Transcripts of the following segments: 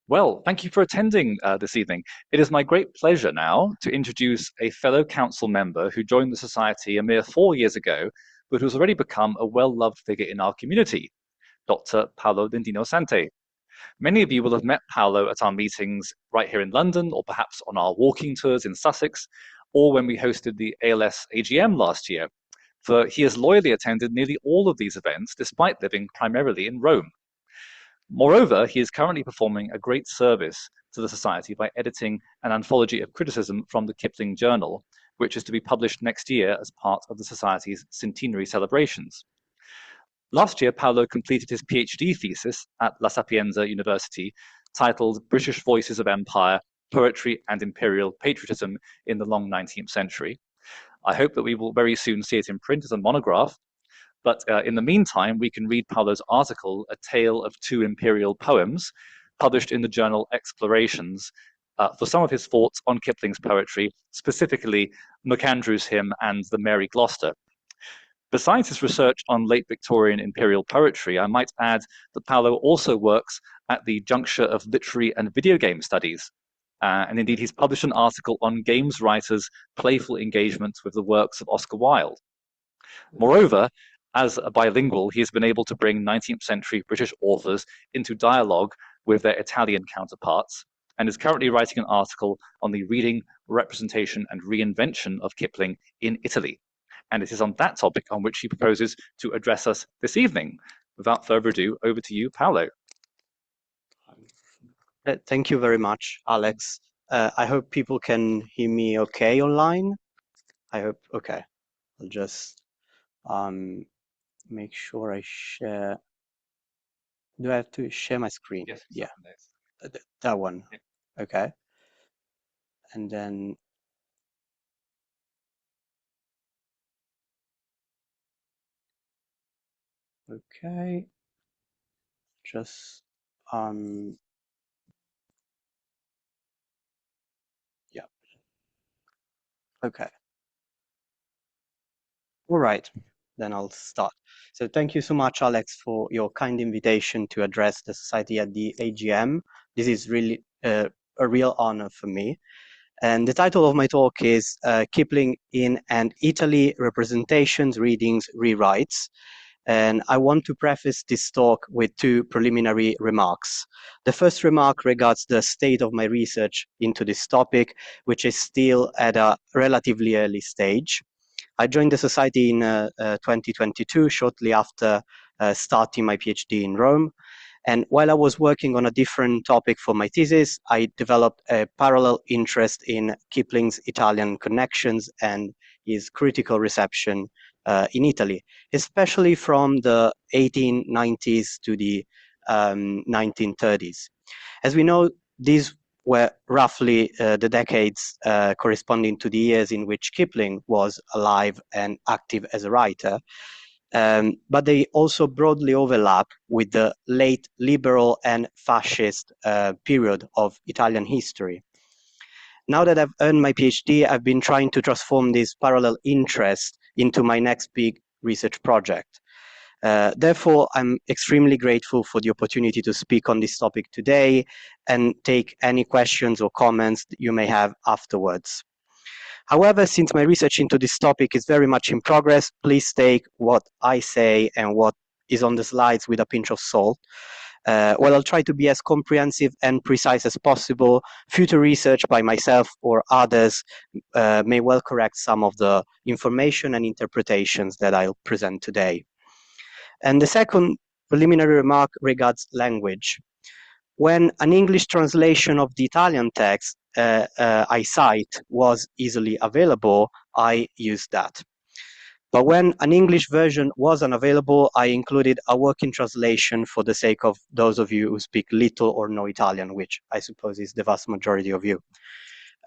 Well, thank you for attending this evening. It is my great pleasure now to introduce a fellow council member who joined the Society a mere 4 years ago, but who's already become a well-loved figure in our community, Dr. Paolo D'Indinosante. Many of you will have met Paolo at our meetings right here in London, or perhaps on our walking tours in Sussex, or when we hosted the ALS AGM last year, for he has loyally attended nearly all of these events despite living primarily in Rome. Moreover, he is currently performing a great service to the Society by editing an anthology of criticism from the Kipling Journal, which is to be published next year as part of the Society's centenary celebrations. Last year, Paolo completed his PhD thesis at La Sapienza University, titled British Voices of Empire, Poetry and Imperial Patriotism in the Long 19th Century. I hope that we will very soon see it in print as a monograph, but in the meantime, we can read Paolo's article, A Tale of Two Imperial Poems, published in the journal Explorations, for some of his thoughts on Kipling's poetry, specifically MacAndrew's Hymn and the Mary Gloucester. Besides his research on late Victorian imperial poetry, I might add that Paolo also works at the juncture of literary and video game studies. And indeed, he's published an article on games writers' playful engagement with the works of Oscar Wilde. Moreover, as a bilingual, he has been able to bring 19th century British authors into dialogue with their Italian counterparts, and is currently writing an article on the reading, representation, and reinvention of Kipling in Italy. And it is on that topic on which he proposes to address us this evening. Without further ado, over to you, Paolo. Thank you very much, Alex. I hope people can hear me okay online. I hope, okay. I'll just make sure I share. Do I have to share my screen? Yes. Yeah, that one. Yeah. Okay. And then okay, just yeah, okay. All right, then I'll start. So thank you so much, Alex, for your kind invitation to address the Society at the AGM. This is really a real honor for me. And the title of my talk is Kipling in and Italy, Representations, Readings, Rewrites. And I want to preface this talk with two preliminary remarks. The first remark regards the state of my research into this topic, which is still at a relatively early stage. I joined the Society in 2022, shortly after starting my PhD in Rome. And while I was working on a different topic for my thesis, I developed a parallel interest in Kipling's Italian connections and his critical reception in Italy, especially from the 1890s to the 1930s. As we know, these were roughly the decades corresponding to the years in which Kipling was alive and active as a writer. But they also broadly overlap with the late liberal and fascist period of Italian history. Now that I've earned my PhD, I've been trying to transform this parallel interest into my next big research project. Therefore, I'm extremely grateful for the opportunity to speak on this topic today and take any questions or comments that you may have afterwards. However, since my research into this topic is very much in progress, please take what I say and what is on the slides with a pinch of salt. While I'll try to be as comprehensive and precise as possible, future research by myself or others may well correct some of the information and interpretations that I'll present today. And the second preliminary remark regards language. When an English translation of the Italian text I cite was easily available, I used that. But when an English version was unavailable, I included a working translation for the sake of those of you who speak little or no Italian, which I suppose is the vast majority of you.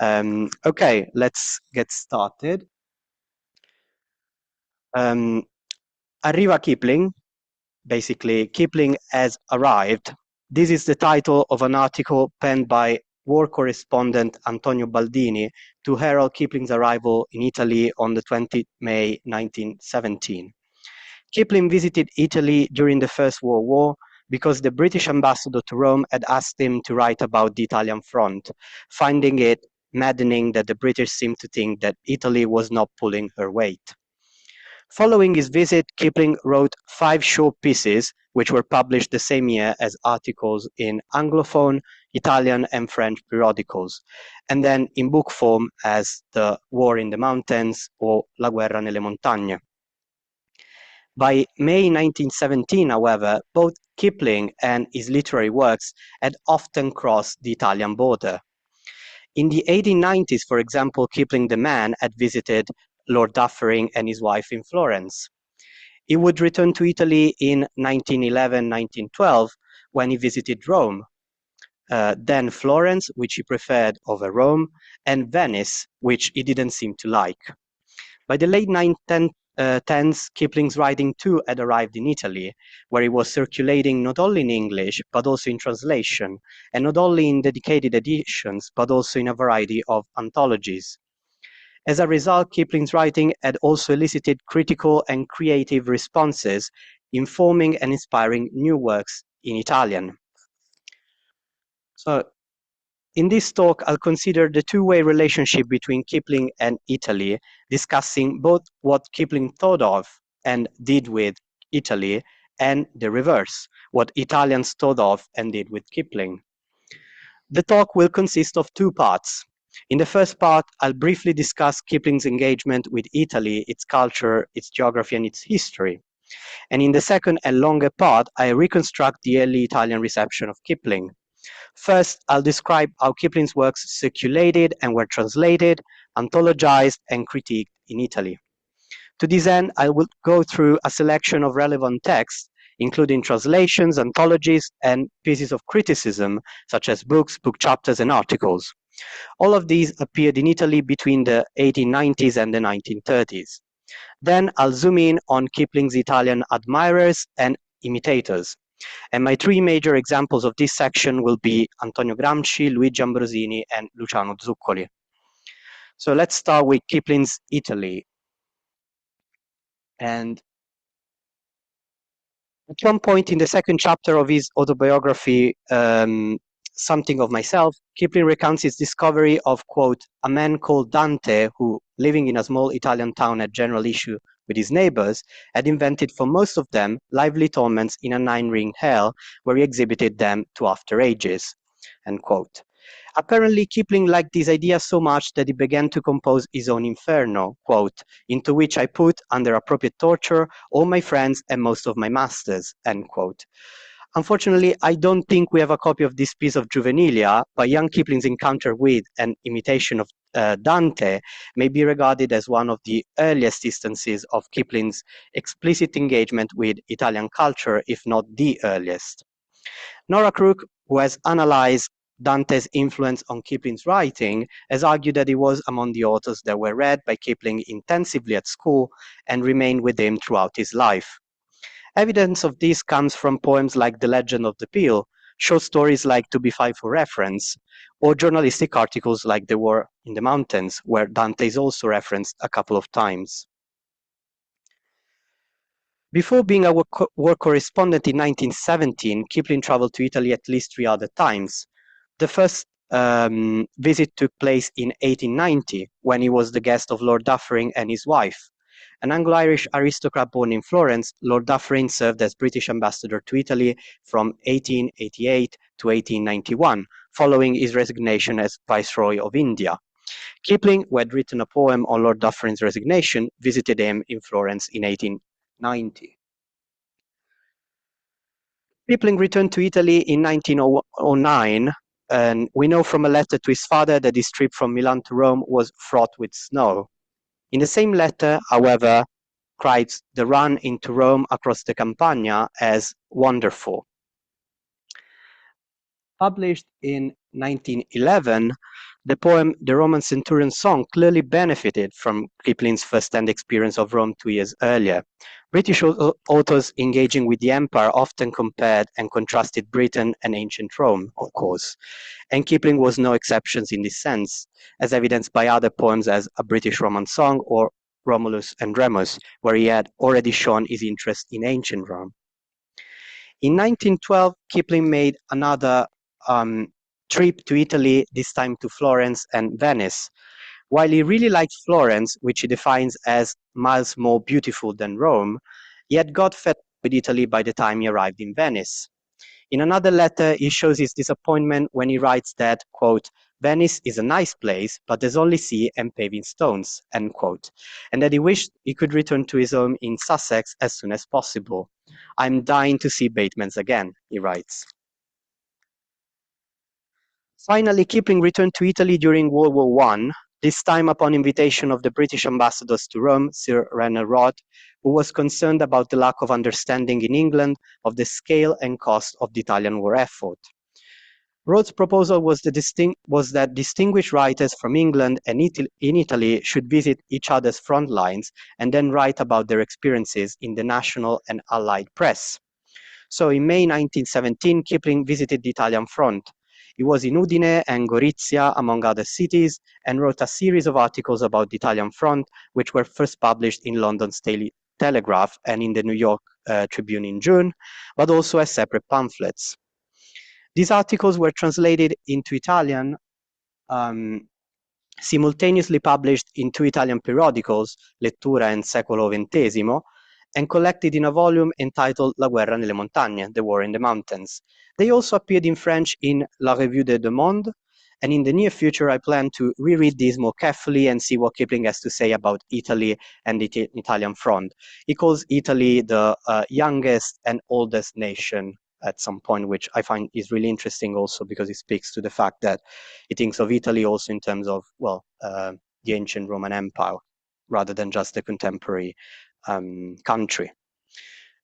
Okay, let's get started. Arriva Kipling. Basically, Kipling has arrived. This is the title of an article penned by war correspondent Antonio Baldini to herald Kipling's arrival in Italy on the 20th May 1917. Kipling visited Italy during the First World War, because the British ambassador to Rome had asked him to write about the Italian front, finding it maddening that the British seemed to think that Italy was not pulling her weight. Following his visit, Kipling wrote 5 short pieces, which were published the same year as articles in Anglophone, Italian, and French periodicals, and then in book form as The War in the Mountains or La guerra nelle montagne. By May 1917, however, both Kipling and his literary works had often crossed the Italian border. In the 1890s, for example, Kipling the man had visited Lord Dufferin and his wife in Florence. He would return to Italy in 1911-1912 when he visited Rome, then Florence, which he preferred over Rome, and Venice, which he didn't seem to like. By the late 1910s, Kipling's writing too had arrived in Italy, where he was circulating not only in English, but also in translation, and not only in dedicated editions, but also in a variety of anthologies. As a result, Kipling's writing had also elicited critical and creative responses, informing and inspiring new works in Italian. So, in this talk, I'll consider the two-way relationship between Kipling and Italy, discussing both what Kipling thought of and did with Italy, and the reverse, what Italians thought of and did with Kipling. The talk will consist of 2 parts. In the first part, I'll briefly discuss Kipling's engagement with Italy, its culture, its geography, and its history. And in the second and longer part, I reconstruct the early Italian reception of Kipling. First, I'll describe how Kipling's works circulated and were translated, anthologized, and critiqued in Italy. To this end, I will go through a selection of relevant texts, including translations, anthologies, and pieces of criticism, such as books, book chapters, and articles. All of these appeared in Italy between the 1890s and the 1930s. Then I'll zoom in on Kipling's Italian admirers and imitators. And my 3 major examples of this section will be Antonio Gramsci, Luigi Ambrosini, and Luciano Zuccoli. So let's start with Kipling's Italy. And at one point in the second chapter of his autobiography, Something of Myself, Kipling recounts his discovery of, quote, a man called Dante who, living in a small Italian town at general issue with his neighbors, had invented for most of them lively torments in a 9-ring hell where he exhibited them to after ages, end quote. Apparently, Kipling liked this idea so much that he began to compose his own Inferno, quote, into which I put, under appropriate torture, all my friends and most of my masters, end quote. Unfortunately, I don't think we have a copy of this piece of Juvenilia, but young Kipling's encounter with and imitation of Dante may be regarded as one of the earliest instances of Kipling's explicit engagement with Italian culture, if not the earliest. Nora Crook, who has analyzed Dante's influence on Kipling's writing, has argued that he was among the authors that were read by Kipling intensively at school and remained with him throughout his life. Evidence of this comes from poems like The Legend of the Peel, short stories like To Be Fine for Reference, or journalistic articles like The War in the Mountains, where Dante is also referenced a couple of times. Before being a war correspondent in 1917, Kipling traveled to Italy at least 3 other times. The first visit took place in 1890, when he was the guest of Lord Dufferin and his wife. An Anglo-Irish aristocrat born in Florence, Lord Dufferin served as British ambassador to Italy from 1888 to 1891, following his resignation as Viceroy of India. Kipling, who had written a poem on Lord Dufferin's resignation, visited him in Florence in 1890. Kipling returned to Italy in 1909, and we know from a letter to his father that his trip from Milan to Rome was fraught with snow. In the same letter, however, writes the run into Rome across the Campagna as wonderful. Published in 1911, the poem The Roman Centurion's Song clearly benefited from Kipling's first-hand experience of Rome 2 years earlier. British authors engaging with the empire often compared and contrasted Britain and ancient Rome, of course, and Kipling was no exception in this sense, as evidenced by other poems as A British Roman Song or Romulus and Remus, where he had already shown his interest in ancient Rome. In 1912, Kipling made another trip to Italy, this time to Florence and Venice. While he really liked Florence, which he defines as miles more beautiful than Rome, he had got fed up with Italy by the time he arrived in Venice. In another letter, he shows his disappointment when he writes that, quote, Venice is a nice place, but there's only sea and paving stones, end quote, and that he wished he could return to his home in Sussex as soon as possible. I'm dying to see Batemans again, he writes. Finally, Kipling returned to Italy during World War I, this time upon invitation of the British ambassadors to Rome, Sir René Rod, who was concerned about the lack of understanding in England of the scale and cost of the Italian war effort. Rod's proposal was that distinguished writers from England and in Italy should visit each other's front lines and then write about their experiences in the national and allied press. So in May 1917, Kipling visited the Italian front. He was in Udine and Gorizia, among other cities, and wrote a series of articles about the Italian front, which were first published in London's Daily Telegraph and in the New York Tribune in June, but also as separate pamphlets. These articles were translated into Italian, simultaneously published in two Italian periodicals, Lettura and Secolo XX, and collected in a volume entitled La guerra nelle montagne, The War in the Mountains. They also appeared in French in La Revue de Deux Mondes, and in the near future I plan to reread these more carefully and see what Kipling has to say about Italy and the Italian front. He calls Italy the youngest and oldest nation at some point, which I find is really interesting also because it speaks to the fact that he thinks of Italy also in terms of, well, the ancient Roman Empire, rather than just the contemporary country.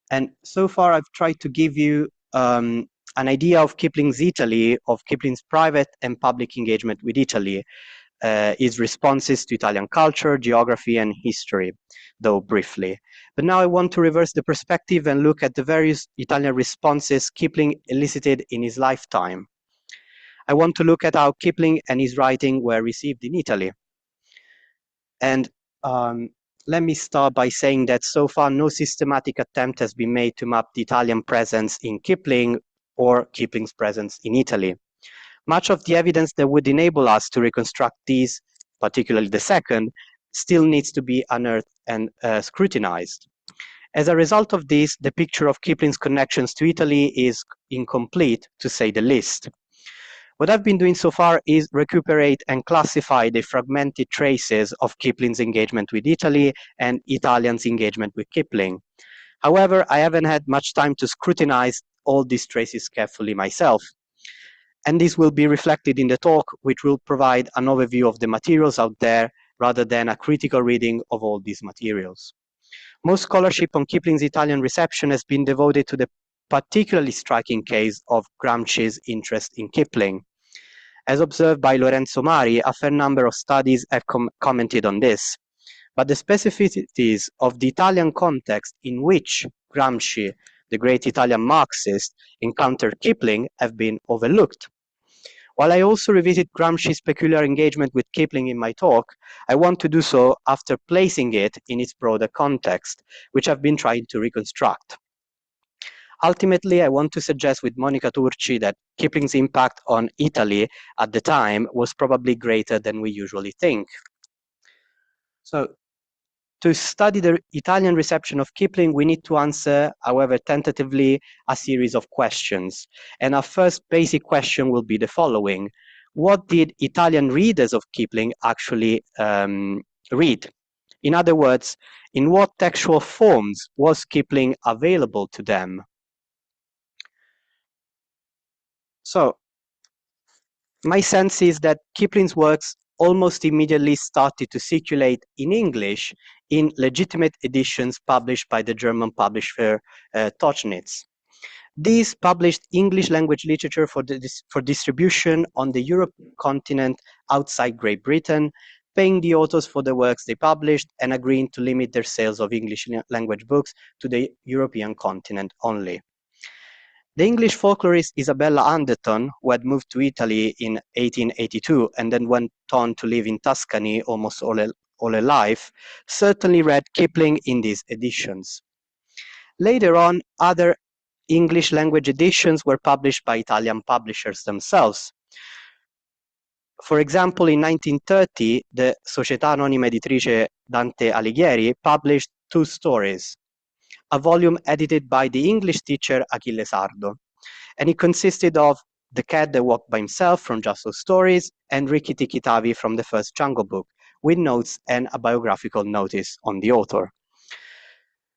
And so far I've tried to give you an idea of Kipling's Italy, of Kipling's private and public engagement with Italy, his responses to Italian culture, geography, and history, though briefly. But now I want to reverse the perspective and look at the various Italian responses Kipling elicited in his lifetime. I want to look at how Kipling and his writing were received in Italy. And let me start by saying that so far no systematic attempt has been made to map the Italian presence in Kipling or Kipling's presence in Italy. Much of the evidence that would enable us to reconstruct these, particularly the second, still needs to be unearthed and scrutinized. As a result of this, the picture of Kipling's connections to Italy is incomplete, to say the least. What I've been doing so far is recuperate and classify the fragmented traces of Kipling's engagement with Italy and Italians' engagement with Kipling. However, I haven't had much time to scrutinize all these traces carefully myself. And this will be reflected in the talk, which will provide an overview of the materials out there rather than a critical reading of all these materials. Most scholarship on Kipling's Italian reception has been devoted to the particularly striking case of Gramsci's interest in Kipling. As observed by Lorenzo Mari, a fair number of studies have commented on this. But the specificities of the Italian context in which Gramsci, the great Italian Marxist, encountered Kipling have been overlooked. While I also revisit Gramsci's peculiar engagement with Kipling in my talk, I want to do so after placing it in its broader context, which I've been trying to reconstruct. Ultimately, I want to suggest with Monica Turci that Kipling's impact on Italy at the time was probably greater than we usually think. So, to study the Italian reception of Kipling, we need to answer, however tentatively, a series of questions. And our first basic question will be the following. What did Italian readers of Kipling actually read? In other words, in what textual forms was Kipling available to them? So, my sense is that Kipling's works almost immediately started to circulate in English in legitimate editions published by the German publisher Tauchnitz. These published English language literature for distribution on the European continent outside Great Britain, paying the authors for the works they published and agreeing to limit their sales of English language books to the European continent only. The English folklorist Isabella Anderton, who had moved to Italy in 1882 and then went on to live in Tuscany almost all her life, certainly read Kipling in these editions. Later on, other English language editions were published by Italian publishers themselves. For example, in 1930, the Società Anonima Editrice Dante Alighieri published two stories, a volume edited by the English teacher Achille Sardo, and it consisted of The Cat That Walked by Himself from Just So Stories and Rikki Tikki Tavi from the first Jungle Book, with notes and a biographical notice on the author.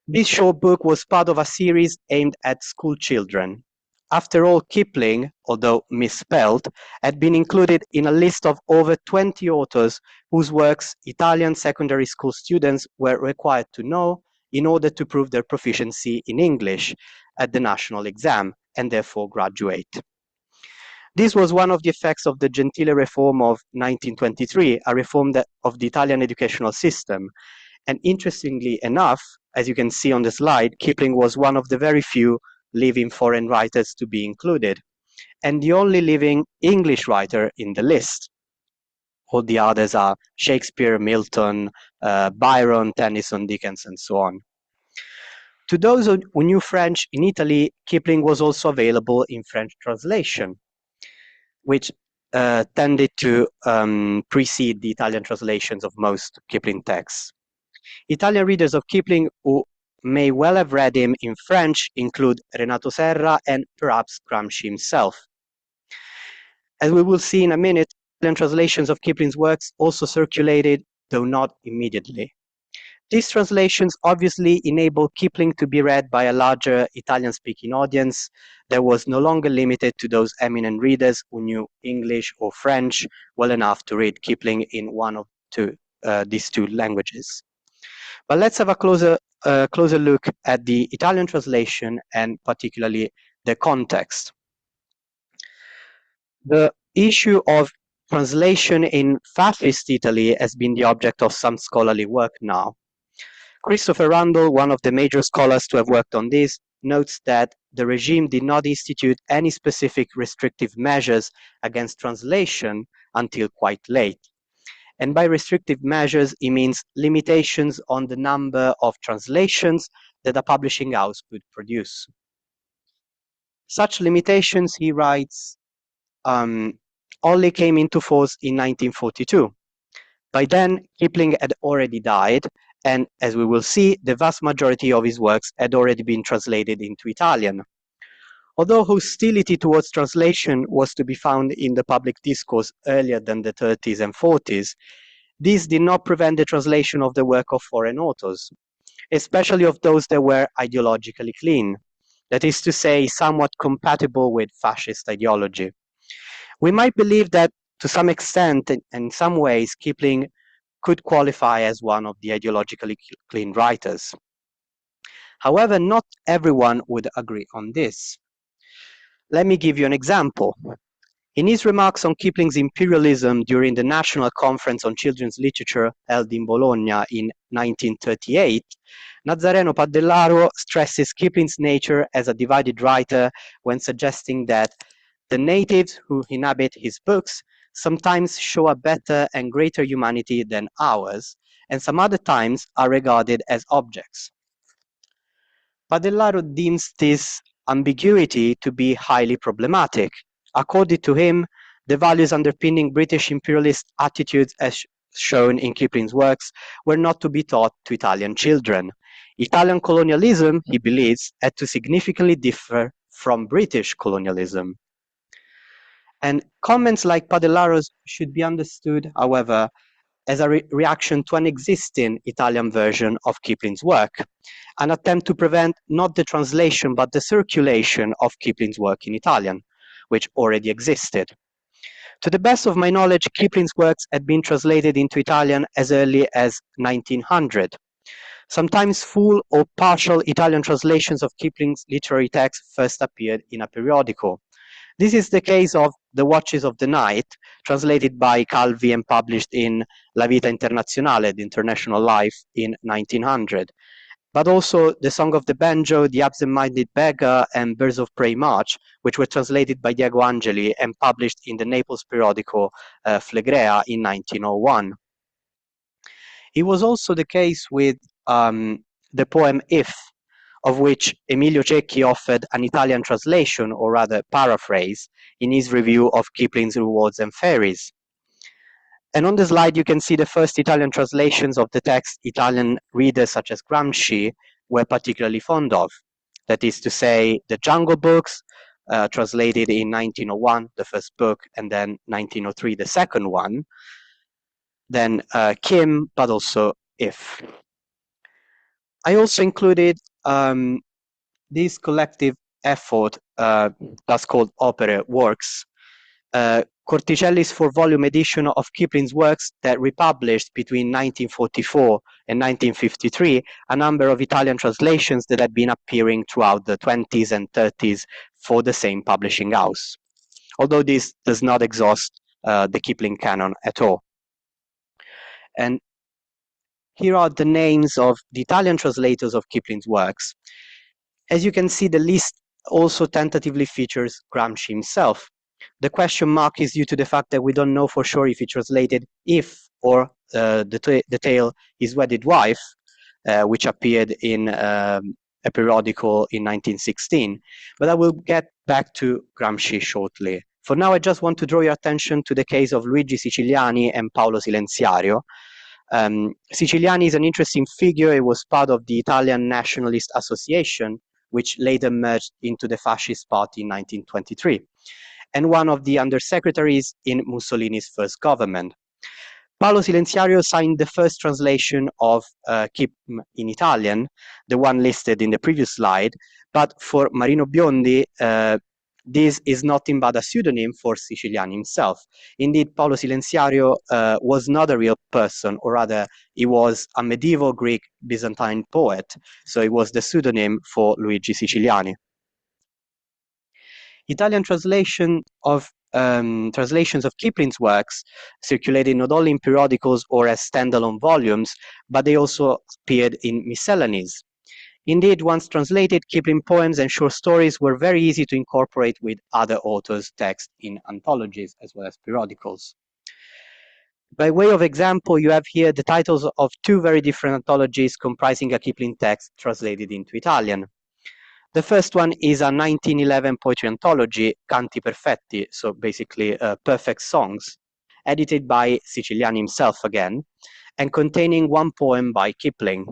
This short book was part of a series aimed at school children. After all, Kipling, although misspelled, had been included in a list of over 20 authors whose works Italian secondary school students were required to know in order to prove their proficiency in English at the national exam and therefore graduate. This was one of the effects of the Gentile reform of 1923, a reform of the Italian educational system. And interestingly enough, as you can see on the slide, Kipling was one of the very few living foreign writers to be included, and the only living English writer in the list. All the others are Shakespeare, Milton, Byron, Tennyson, Dickens, and so on. To those who knew French in Italy, Kipling was also available in French translation, which tended to precede the Italian translations of most Kipling texts. Italian readers of Kipling who may well have read him in French include Renato Serra and perhaps Gramsci himself. As we will see in a minute, Italian translations of Kipling's works also circulated, though not immediately. These translations obviously enabled Kipling to be read by a larger Italian-speaking audience that was no longer limited to those eminent readers who knew English or French well enough to read Kipling in one of these two languages. But let's have a closer look at the Italian translation and particularly the context. The issue of translation in fascist Italy has been the object of some scholarly work now. Christopher Randall, one of the major scholars to have worked on this, notes that the regime did not institute any specific restrictive measures against translation until quite late. And by restrictive measures, he means limitations on the number of translations that a publishing house could produce. Such limitations, he writes, only came into force in 1942. By then, Kipling had already died, and as we will see, the vast majority of his works had already been translated into Italian. Although hostility towards translation was to be found in the public discourse earlier than the 30s and 40s, this did not prevent the translation of the work of foreign authors, especially of those that were ideologically clean, that is to say, somewhat compatible with fascist ideology. We might believe that to some extent, in some ways, Kipling could qualify as one of the ideologically clean writers. However, not everyone would agree on this. Let me give you an example. In his remarks on Kipling's imperialism during the National Conference on Children's Literature held in Bologna in 1938, Nazareno Padellaro stresses Kipling's nature as a divided writer when suggesting that the natives who inhabit his books sometimes show a better and greater humanity than ours, and some other times are regarded as objects. Padellaro deems this ambiguity to be highly problematic. According to him, the values underpinning British imperialist attitudes as shown in Kipling's works were not to be taught to Italian children. Italian colonialism, he believes, had to significantly differ from British colonialism. And comments like Padellaro's should be understood, however, as a reaction to an existing Italian version of Kipling's work, an attempt to prevent not the translation but the circulation of Kipling's work in Italian, which already existed. To the best of my knowledge, Kipling's works had been translated into Italian as early as 1900. Sometimes full or partial Italian translations of Kipling's literary texts first appeared in a periodical. This is the case of The Watches of the Night, translated by Calvi and published in La Vita Internazionale, The International Life, in 1900. But also The Song of the Banjo, The Absent-Minded Beggar, and Birds of Prey March, which were translated by Diego Angeli and published in the Naples periodical Flegrea in 1901. It was also the case with the poem If, of which Emilio Cecchi offered an Italian translation, or rather paraphrase, in his review of Kipling's Rewards and Fairies. And on the slide, you can see the first Italian translations of the text Italian readers such as Gramsci were particularly fond of. That is to say, the Jungle Books, translated in 1901, the first book, and then 1903, the second one. Then Kim, but also If. I also included this collective effort, that's called Opere Works, Corticelli's four-volume edition of Kipling's works that republished between 1944 and 1953 a number of Italian translations that had been appearing throughout the 20s and 30s for the same publishing house, although this does not exhaust the Kipling canon at all. And here are the names of the Italian translators of Kipling's works. As you can see, the list also tentatively features Gramsci himself. The question mark is due to the fact that we don't know for sure if he translated If or the tale His Wedded Wife, which appeared in a periodical in 1916. But I will get back to Gramsci shortly. For now, I just want to draw your attention to the case of Luigi Siciliani and Paolo Silenziario. Siciliani is an interesting figure. He was part of the Italian Nationalist Association, which later merged into the Fascist Party in 1923, and one of the undersecretaries in Mussolini's first government. Paolo Silenziario signed the first translation of Kip in Italian, the one listed in the previous slide, but for Marino Biondi, this is nothing but a pseudonym for Siciliani himself. Indeed, Paolo Silenziario was not a real person, or rather, he was a medieval Greek Byzantine poet, so it was the pseudonym for Luigi Siciliani. Italian translations of Kipling's works circulated not only in periodicals or as standalone volumes, but they also appeared in miscellanies. Indeed, once translated, Kipling poems and short stories were very easy to incorporate with other authors' texts in anthologies as well as periodicals. By way of example, you have here the titles of two very different anthologies comprising a Kipling text translated into Italian. The first one is a 1911 poetry anthology, Canti Perfetti, so basically perfect songs, edited by Siciliani himself again, and containing one poem by Kipling.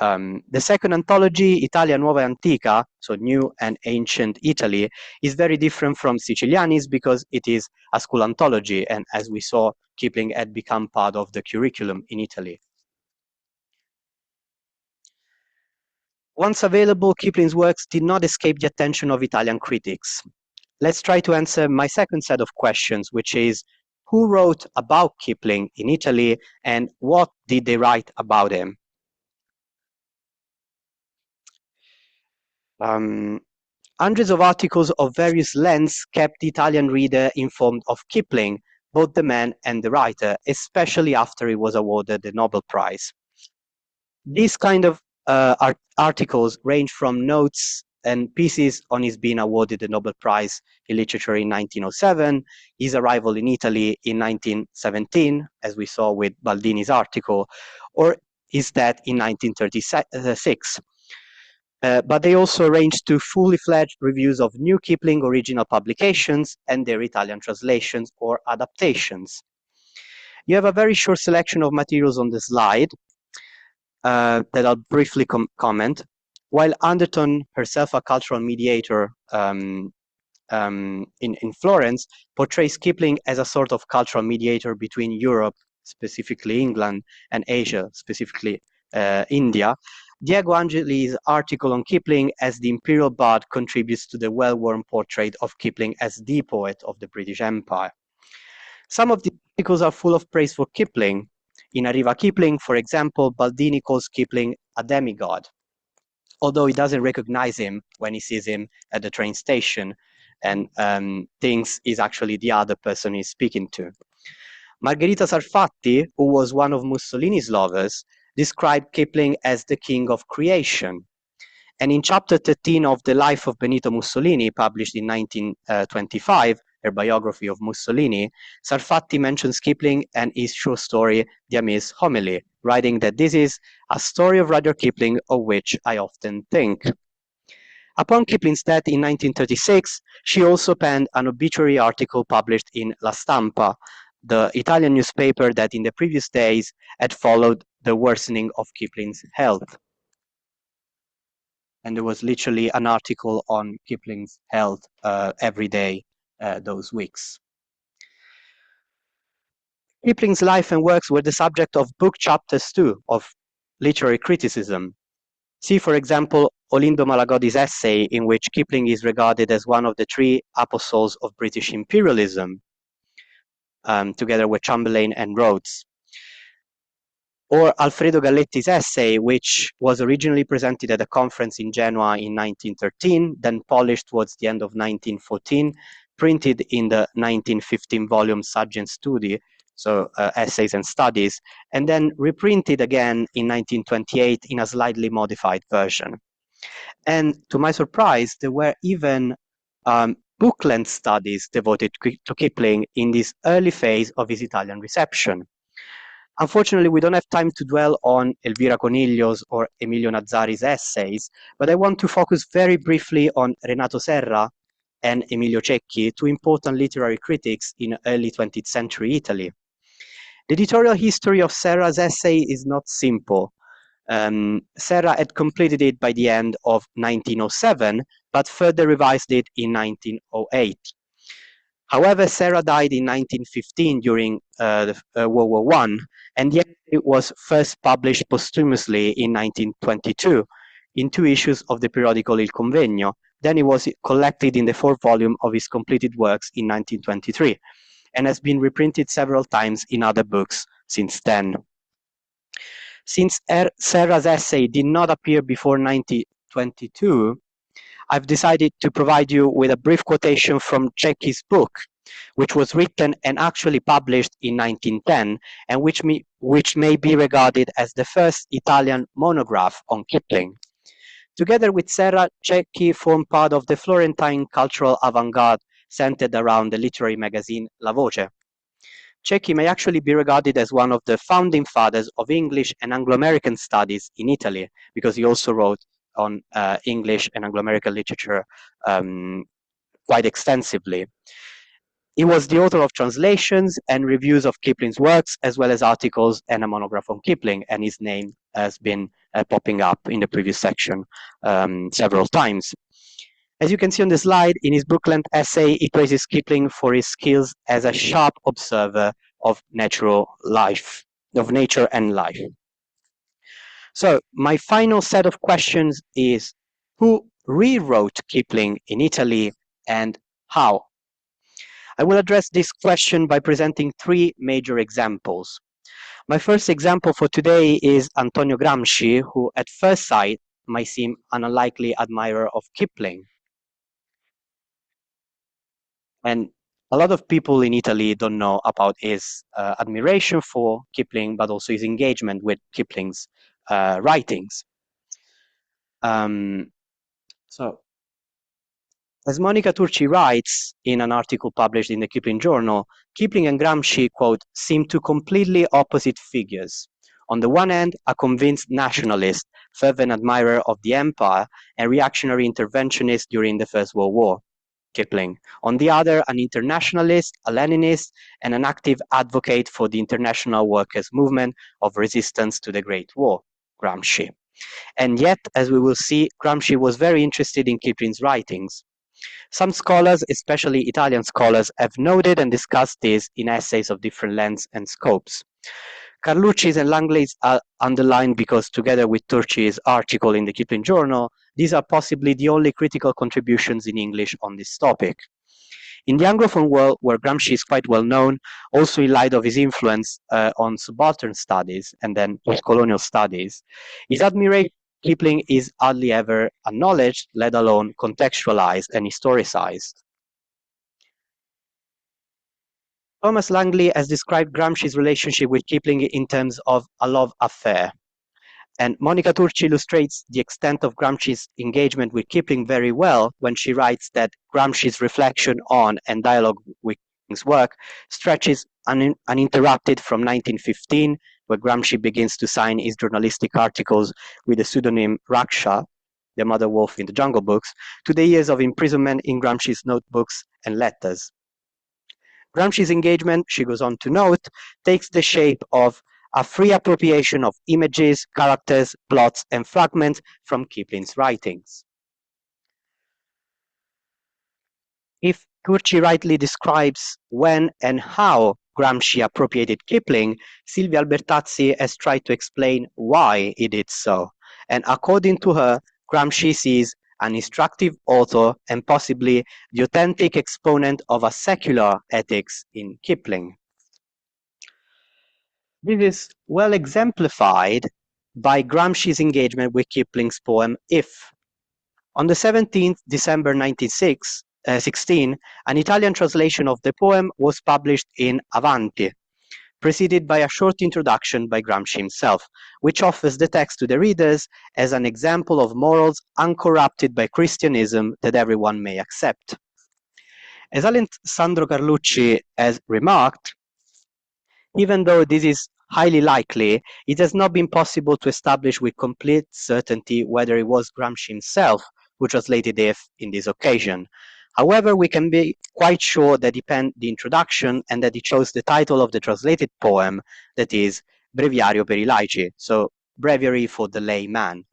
The second anthology, Italia Nuova e Antica, so New and Ancient Italy, is very different from Siciliani's because it is a school anthology, and as we saw, Kipling had become part of the curriculum in Italy. Once available, Kipling's works did not escape the attention of Italian critics. Let's try to answer my second set of questions, which is, who wrote about Kipling in Italy, and what did they write about him? Hundreds of articles of various lengths kept the Italian reader informed of Kipling, both the man and the writer, especially after he was awarded the Nobel Prize. These kind of articles range from notes and pieces on his being awarded the Nobel Prize in Literature in 1907, his arrival in Italy in 1917, as we saw with Baldini's article, or his death in 1936. But they also range to fully fledged reviews of new Kipling original publications and their Italian translations or adaptations. You have a very short selection of materials on the slide that I'll briefly comment. While Anderton, herself a cultural mediator in Florence, portrays Kipling as a sort of cultural mediator between Europe, specifically England, and Asia, specifically India, Diego Angeli's article on Kipling as the Imperial Bard contributes to the well-worn portrait of Kipling as the poet of the British Empire. Some of the articles are full of praise for Kipling. In Arriva Kipling, for example, Baldini calls Kipling a demigod, although he doesn't recognize him when he sees him at the train station and thinks he's actually the other person he's speaking to. Margherita Sarfatti, who was one of Mussolini's lovers, described Kipling as the king of creation. And in chapter 13 of The Life of Benito Mussolini, published in 1925, her biography of Mussolini, Sarfatti mentions Kipling and his short story, The Amirs Homily, writing that this is a story of Rudyard Kipling of which I often think. Upon Kipling's death in 1936, she also penned an obituary article published in La Stampa, the Italian newspaper that in the previous days had followed the worsening of Kipling's health. And there was literally an article on Kipling's health every day those weeks. Kipling's life and works were the subject of book chapters too, of literary criticism. See, for example, Olindo Malagodi's essay in which Kipling is regarded as one of the three apostles of British imperialism, together with Chamberlain and Rhodes. Or Alfredo Galletti's essay, which was originally presented at a conference in Genoa in 1913, then polished towards the end of 1914, printed in the 1915 volume Saggi Studi, so Essays and Studies, and then reprinted again in 1928 in a slightly modified version. And to my surprise, there were even book-length studies devoted to Kipling in this early phase of his Italian reception. Unfortunately, we don't have time to dwell on Elvira Coniglio's or Emilio Nazzari's essays, but I want to focus very briefly on Renato Serra and Emilio Cecchi, two important literary critics in early 20th century Italy. The editorial history of Serra's essay is not simple. Serra had completed it by the end of 1907, but further revised it in 1908. However, Serra died in 1915 during World War I, and yet it was first published posthumously in 1922 in 2 issues of the periodical Il Convegno. Then it was collected in the 4th volume of his completed works in 1923, and has been reprinted several times in other books since then. Since Serra's essay did not appear before 1922, I've decided to provide you with a brief quotation from Cecchi's book, which was written and actually published in 1910, and which may be regarded as the first Italian monograph on Kipling. Together with Serra, Cecchi formed part of the Florentine cultural avant-garde centered around the literary magazine La Voce. Cecchi may actually be regarded as one of the founding fathers of English and Anglo-American studies in Italy, because he also wrote on English and Anglo-American literature quite extensively. He was the author of translations and reviews of Kipling's works, as well as articles and a monograph on Kipling, and his name has been popping up in the previous section several times. As you can see on the slide, in his book-length essay, he praises Kipling for his skills as a sharp observer of natural life, of nature and life. So my final set of questions is, who rewrote Kipling in Italy and how? I will address this question by presenting 3 major examples. My first example for today is Antonio Gramsci, who at first sight might seem an unlikely admirer of Kipling. And a lot of people in Italy don't know about his admiration for Kipling, but also his engagement with Kipling's writings. As Monica Turci writes in an article published in the Kipling Journal, Kipling and Gramsci, quote, seem two completely opposite figures. On the one hand, a convinced nationalist, fervent admirer of the empire, and reactionary interventionist during the First World War, Kipling. On the other, an internationalist, a Leninist, and an active advocate for the international workers' movement of resistance to the Great War, Gramsci. And yet, as we will see, Gramsci was very interested in Kipling's writings. Some scholars, especially Italian scholars, have noted and discussed this in essays of different lengths and scopes. Carlucci's and Langley's are underlined because, together with Turci's article in the Kipling Journal, these are possibly the only critical contributions in English on this topic. In the Anglophone world, where Gramsci is quite well known, also in light of his influence on subaltern studies and then post-colonial studies, his admiration for Kipling is hardly ever acknowledged, let alone contextualized and historicized. Thomas Langley has described Gramsci's relationship with Kipling in terms of a love affair. And Monica Turci illustrates the extent of Gramsci's engagement with Kipling very well when she writes that Gramsci's reflection on and dialogue with Kipling's work stretches uninterrupted from 1915, where Gramsci begins to sign his journalistic articles with the pseudonym Raksha, the mother wolf in the Jungle Books, to the years of imprisonment in Gramsci's notebooks and letters. Gramsci's engagement, she goes on to note, takes the shape of a free appropriation of images, characters, plots, and fragments from Kipling's writings. If Turci rightly describes when and how Gramsci appropriated Kipling, Silvia Albertazzi has tried to explain why he did so. And according to her, Gramsci sees an instructive author and possibly the authentic exponent of a secular ethics in Kipling. This is well exemplified by Gramsci's engagement with Kipling's poem If. On the 17th December 1916, an Italian translation of the poem was published in Avanti, preceded by a short introduction by Gramsci himself, which offers the text to the readers as an example of morals uncorrupted by Christianism that everyone may accept. As Alessandro Carlucci has remarked, even though this is highly likely, it has not been possible to establish with complete certainty whether it was Gramsci himself who translated If in this occasion. However, we can be quite sure that he penned the introduction and that he chose the title of the translated poem, that is Breviario per i laici, so breviary for the layman.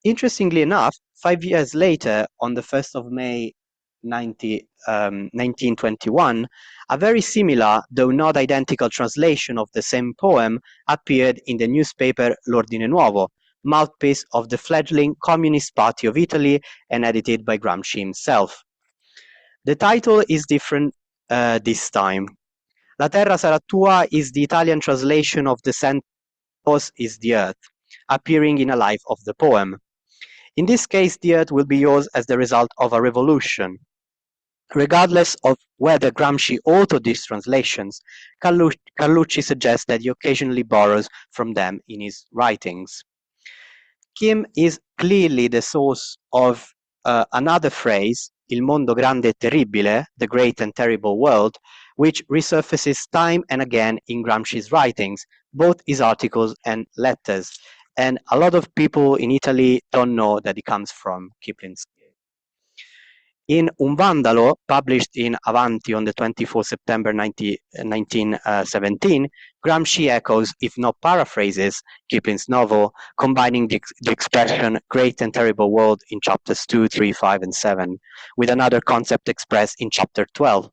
Interestingly enough, 5 years later, on the 1st of May 1921, a very similar, though not identical translation of the same poem appeared in the newspaper L'Ordine Nuovo, mouthpiece of the fledgling Communist Party of Italy and edited by Gramsci himself. The title is different this time. La terra sarà tua is the Italian translation of the sentence is the earth, appearing in a life of the poem. In this case, the earth will be yours as the result of a revolution. Regardless of whether Gramsci authored these translations, Carlucci suggests that he occasionally borrows from them in his writings. Kim is clearly the source of another phrase, il mondo grande e terribile, the great and terrible world, which resurfaces time and again in Gramsci's writings, both his articles and letters. And a lot of people in Italy don't know that it comes from Kipling's. In Un Vandalo, published in Avanti on the 24th September 1917, Gramsci echoes, if not paraphrases, Kipling's novel, combining the expression great and terrible world in chapters 2, 3, 5, and 7, with another concept expressed in chapter 12.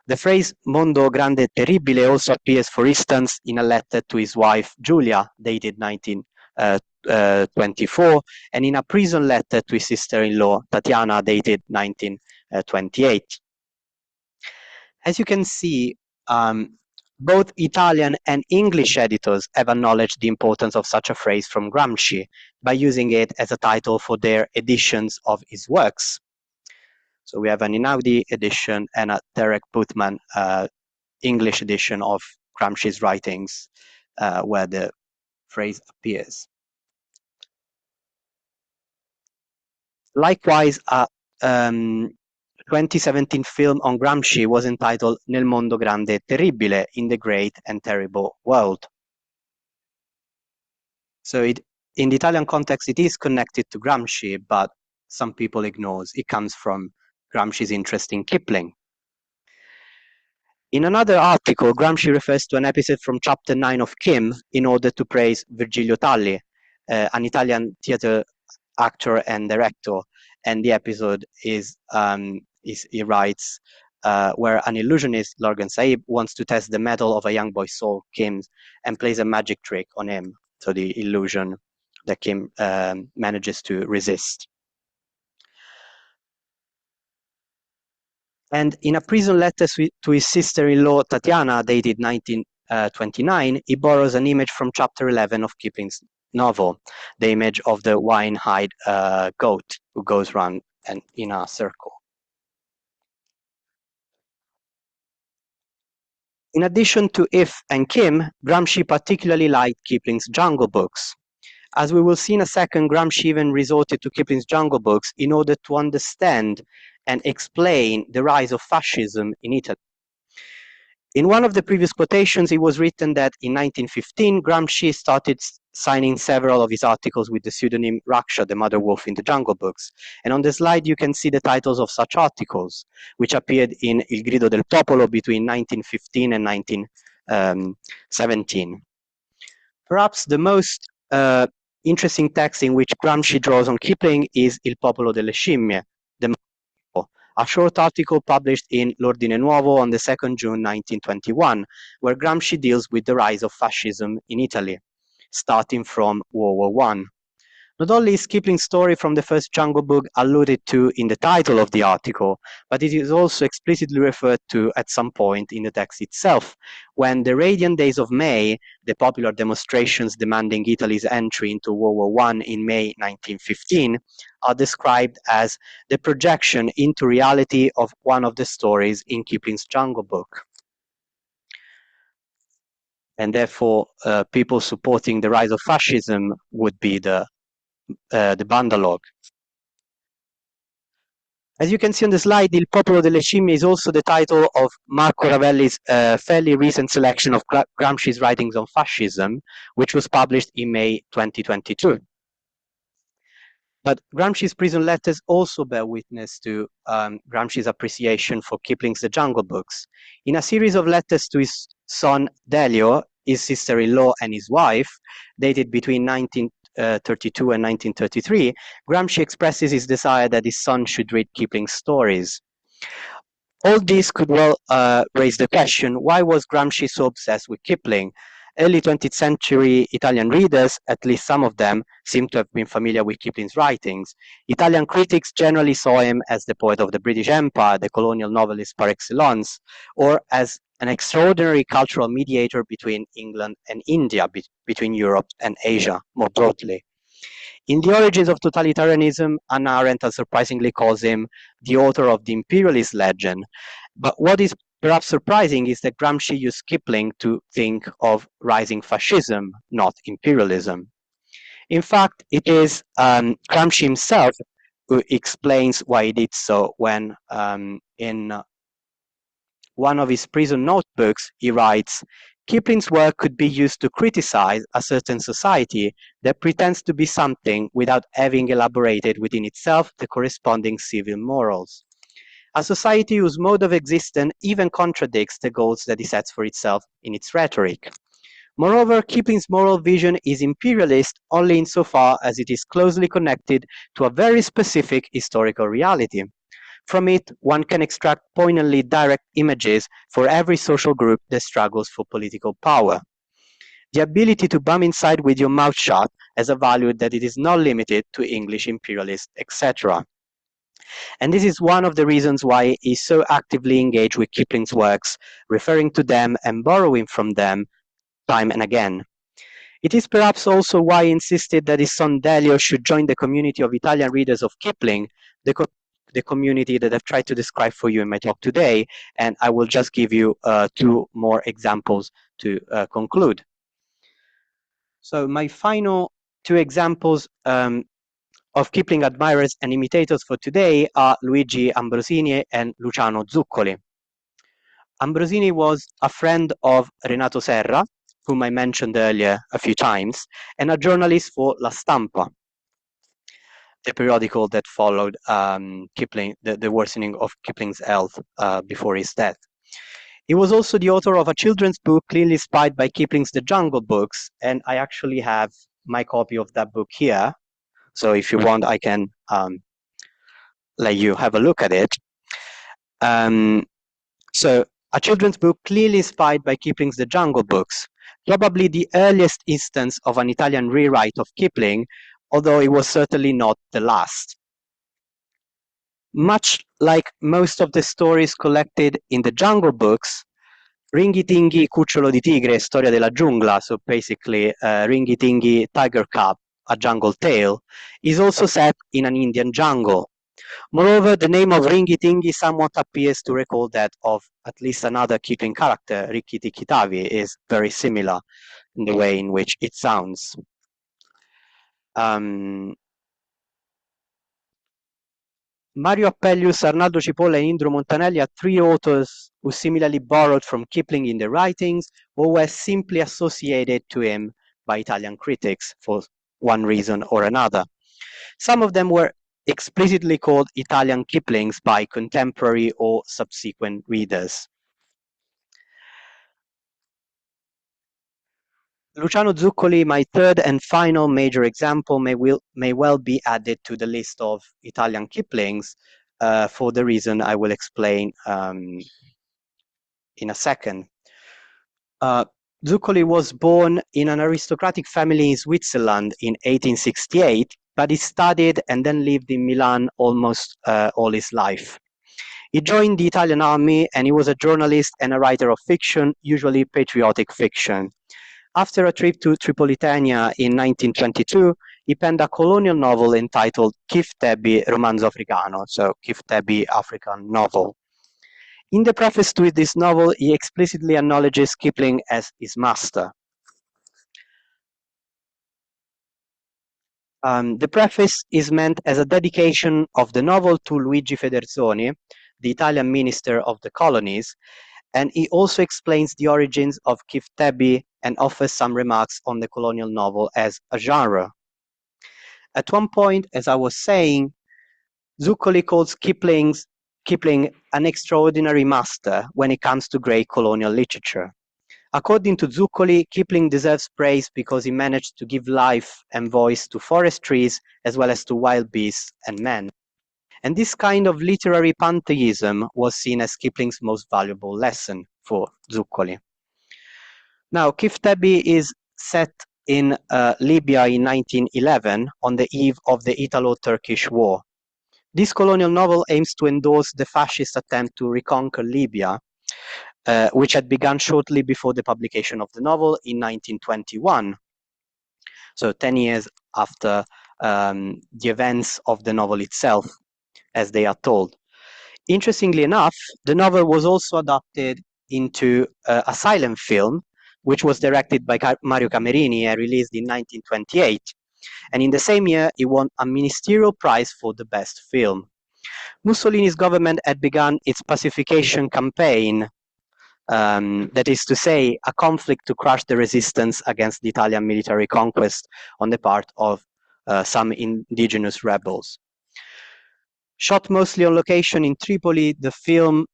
The phrase mondo grande e terribile also appears, for instance, in a letter to his wife Giulia, dated 1924, and in a prison letter to his sister-in-law Tatiana, dated 1928. As you can see, both Italian and English editors have acknowledged the importance of such a phrase from Gramsci by using it as a title for their editions of his works. So we have an Einaudi edition and a Derek Putman English edition of Gramsci's writings where the phrase appears. Likewise, a 2017 film on Gramsci was entitled Nel mondo grande e terribile, in the great and terrible world. So in the Italian context, it is connected to Gramsci, but some people ignore it comes from Gramsci's interest in Kipling. In another article, Gramsci refers to an episode from chapter 9 of Kim in order to praise Virgilio Talli, an Italian theater actor and director. And the episode is he writes, where an illusionist, Lorgan Saib, wants to test the metal of a young boy's soul, Kim, and plays a magic trick on him. So the illusion that Kim manages to resist. And in a prison letter to his sister-in-law, Tatiana, dated 1929, he borrows an image from chapter 11 of Kipling's novel, the image of the wine-eyed goat who goes round and in a circle. In addition to If and Kim, Gramsci particularly liked Kipling's Jungle Books. As we will see in a second, Gramsci even resorted to Kipling's Jungle Books in order to understand and explain the rise of fascism in Italy. In one of the previous quotations, it was written that in 1915, Gramsci started signing several of his articles with the pseudonym Raksha, the mother wolf in the Jungle Books. And on the slide, you can see the titles of such articles, which appeared in Il Grido del Popolo between 1915 and 1917. Perhaps the most interesting text in which Gramsci draws on Kipling is Il Popolo delle Scimmie, a short article published in L'Ordine Nuovo on the 2nd June 1921, where Gramsci deals with the rise of fascism in Italy, starting from World War I. Not only is Kipling's story from the first Jungle Book alluded to in the title of the article, but it is also explicitly referred to at some point in the text itself, when the radiant days of May, the popular demonstrations demanding Italy's entry into World War I in May 1915, are described as the projection into reality of one of the stories in Kipling's Jungle Book. And therefore, people supporting the rise of fascism would be the Bandalog. As you can see on the slide, Il Popolo delle Scimmie is also the title of Marco Ravelli's fairly recent selection of Gramsci's writings on fascism, which was published in May 2022. But Gramsci's prison letters also bear witness to Gramsci's appreciation for Kipling's The Jungle Books. In a series of letters to his son Delio, his sister-in-law and his wife, dated between 1932 and 1933, Gramsci expresses his desire that his son should read Kipling's stories. All this could well raise the question, why was Gramsci so obsessed with Kipling? Early 20th century Italian readers, at least some of them, seem to have been familiar with Kipling's writings. Italian critics generally saw him as the poet of the British Empire, the colonial novelist par excellence, or as an extraordinary cultural mediator between England and India, between Europe and Asia more broadly. In The Origins of Totalitarianism, Hannah Arendt unsurprisingly calls him the author of the imperialist legend. But what is perhaps surprising is that Gramsci used Kipling to think of rising fascism, not imperialism. In fact, it is Gramsci himself who explains why he did so when in one of his prison notebooks, he writes, Kipling's work could be used to criticize a certain society that pretends to be something without having elaborated within itself the corresponding civil morals. A society whose mode of existence even contradicts the goals that it sets for itself in its rhetoric. Moreover, Kipling's moral vision is imperialist only insofar as it is closely connected to a very specific historical reality. From it, one can extract poignantly direct images for every social group that struggles for political power. The ability to bum inside with your mouth shut has a value that it is not limited to English imperialists, etc. And this is one of the reasons why he's so actively engaged with Kipling's works, referring to them and borrowing from them time and again. It is perhaps also why he insisted that his son Delio should join the community of Italian readers of Kipling, the community that I've tried to describe for you in my talk today, and I will just give you two more examples to conclude. So my final two examples of Kipling admirers and imitators for today are Luigi Ambrosini and Luciano Zuccoli. Ambrosini was a friend of Renato Serra, whom I mentioned earlier a few times, and a journalist for La Stampa, the periodical that followed Kipling, the worsening of Kipling's health before his death. He was also the author of a children's book clearly inspired by Kipling's The Jungle Books, and I actually have my copy of that book here. So if you want, I can let you have a look at it. So a children's book clearly inspired by Kipling's The Jungle Books, probably the earliest instance of an Italian rewrite of Kipling, although it was certainly not the last. Much like most of the stories collected in the Jungle Books, Ringhi Tinghi Cucciolo di Tigre, Storia della Giungla, so basically Ringhi Tinghi Tiger Cub, A Jungle Tale, is also set in an Indian jungle. Moreover, the name of Ringhi Tinghi somewhat appears to recall that of at least another Kipling character, Rikki Tikki Tavi, is very similar in the way in which it sounds. Mario Appelius, Arnaldo Cipolla, and Indro Montanelli are three authors who similarly borrowed from Kipling in their writings or were simply associated to him by Italian critics for one reason or another. Some of them were explicitly called Italian Kiplings by contemporary or subsequent readers. Luciano Zuccoli, my third and final major example, may well be added to the list of Italian Kiplings for the reason I will explain in a second. Zuccoli was born in an aristocratic family in Switzerland in 1868, but he studied and then lived in Milan almost all his life. He joined the Italian army and he was a journalist and a writer of fiction, usually patriotic fiction. After a trip to Tripolitania in 1922, he penned a colonial novel entitled Kif Tebi Romanzo Africano, so Kif Tebi African Novel. In the preface to this novel, he explicitly acknowledges Kipling as his master. The preface is meant as a dedication of the novel to Luigi Federzoni, the Italian minister of the colonies, and he also explains the origins of Kif Tebi and offers some remarks on the colonial novel as a genre. At one point, as I was saying, Zuccoli calls Kipling an extraordinary master when it comes to great colonial literature. According to Zuccoli, Kipling deserves praise because he managed to give life and voice to forest trees as well as to wild beasts and men. And this kind of literary pantheism was seen as Kipling's most valuable lesson for Zuccoli. Now, Kif Tebi is set in Libya in 1911 on the eve of the Italo-Turkish War. This colonial novel aims to endorse the fascist attempt to reconquer Libya, which had begun shortly before the publication of the novel in 1921, so 10 years after the events of the novel itself, as they are told. Interestingly enough, the novel was also adapted into a silent film, which was directed by Mario Camerini and released in 1928. And in the same year, it won a ministerial prize for the best film. Mussolini's government had begun its pacification campaign, that is to say, a conflict to crush the resistance against the Italian military conquest on the part of some indigenous rebels. Shot mostly on location in Tripoli, the film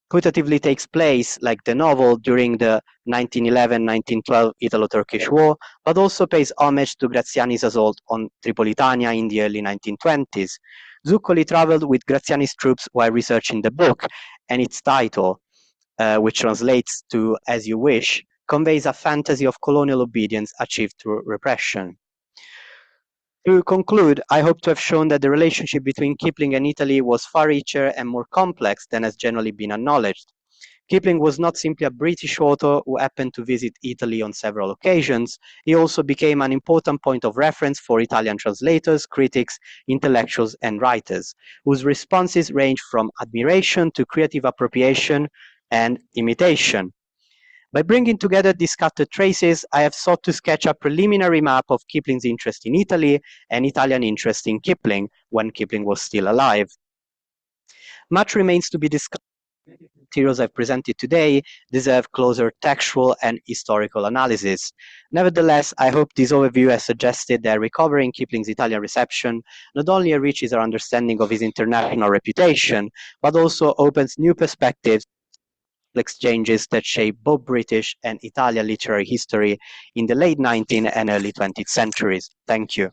putatively takes place, like the novel, during the 1911-1912 Italo-Turkish War, but also pays homage to Graziani's assault on Tripolitania in the early 1920s. Zuccoli traveled with Graziani's troops while researching the book, and its title, which translates to As You Wish, conveys a fantasy of colonial obedience achieved through repression. To conclude, I hope to have shown that the relationship between Kipling and Italy was far richer and more complex than has generally been acknowledged. Kipling was not simply a British author who happened to visit Italy on several occasions. He also became an important point of reference for Italian translators, critics, intellectuals, and writers, whose responses range from admiration to creative appropriation and imitation. By bringing together these scattered traces, I have sought to sketch a preliminary map of Kipling's interest in Italy and Italian interest in Kipling when Kipling was still alive. Much remains to be discussed. The materials I've presented today deserve closer textual and historical analysis. Nevertheless, I hope this overview has suggested that recovering Kipling's Italian reception not only enriches our understanding of his international reputation, but also opens new perspectives exchanges that shaped both British and Italian literary history in the late 19th and early 20th centuries. Thank you.